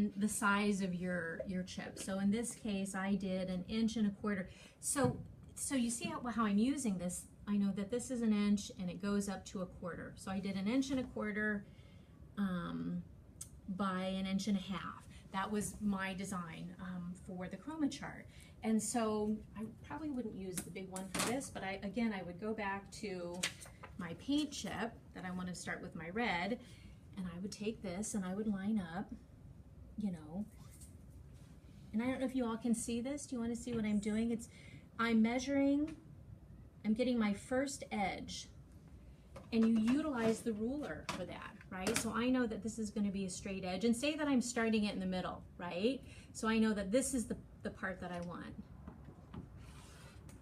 on the size of your chip. So in this case, I did 1.25 inches. So you see how I'm using this. I know that this is 1 inch and it goes up to 1/4. So I did 1.25 inches by 1.5 inches. That was my design for the Chroma Chart. And so I probably wouldn't use the big one for this, but I would go back to my paint chip that I want to start with my red, and I would take this and I would line up, you know, and I don't know if you all can see this. Do you want to see what I'm doing? I'm measuring, I'm getting my first edge, and you utilize the ruler for that, right? So I know that this is going to be a straight edge, and say that I'm starting it in the middle, right? So I know that this is the part that I want.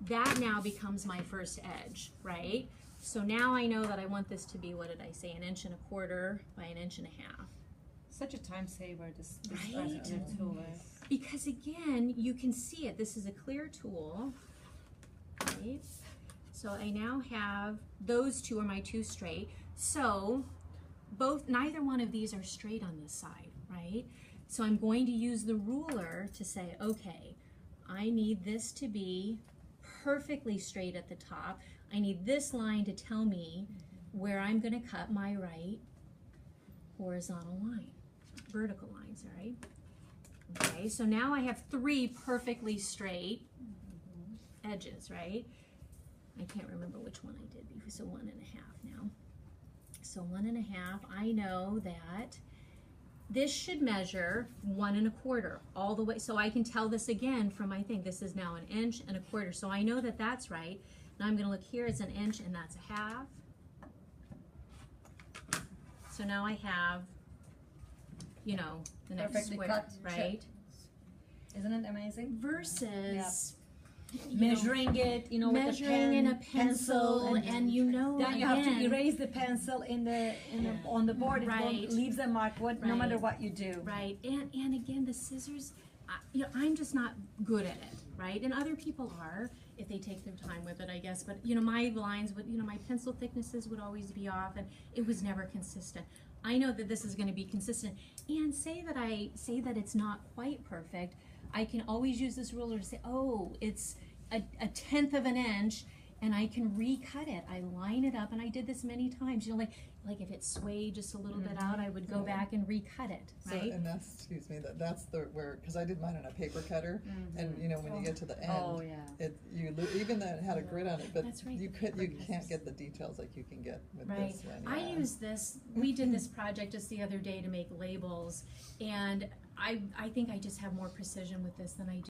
That now becomes my first edge, right? So now I know that I want this to be, what did I say, 1.25 inches by 1.5 inches. Such a time saver, this Right? tool. Because again, you can see it. This is a clear tool, right? So I now have, those two are my two straight. So neither one of these are straight on this side, right? So I'm going to use the ruler to say, okay, I need this to be perfectly straight at the top. I need this line to tell me where I'm going to cut my right horizontal line, vertical lines, all right? Okay, so now I have 3 perfectly straight edges, right? I can't remember which one I did before, so 1.5 now. So 1.5, I know that this should measure 1.25 all the way. So I can tell this again from my thing. This is now 1.25 inches. So I know that that's right. Now I'm going to look here, it's 1 inch and that's 1/2. So now I have, you know, the next Perfectly square, cut right? Isn't it amazing? Versus measuring it, you know, measuring with a pen, in a pencil, and you know, then you have to erase the pencil on the board. Right. It leaves a mark. No matter what you do. Right, and again, the scissors. You know, I'm just not good at it, right? And other people are if they take their time with it, I guess. But you know, my lines would, you know, my pencil thicknesses would always be off, and it was never consistent. I know that this is going to be consistent, and say that it's not quite perfect. I can always use this ruler to say, oh, it's a 1/10 of an inch, and I can recut it. I line it up, and I did this many times. You know, like if it swayed just a little bit out, I would go back and recut it, right? So, and that's, excuse me, that's where, because I did mine on a paper cutter, and you know, when you get to the end, even though it had a grid on it, but That's right. you can't get the details like you can get with Right. this one. I use this. We did this project just the other day to make labels, and I think I just have more precision with this than I do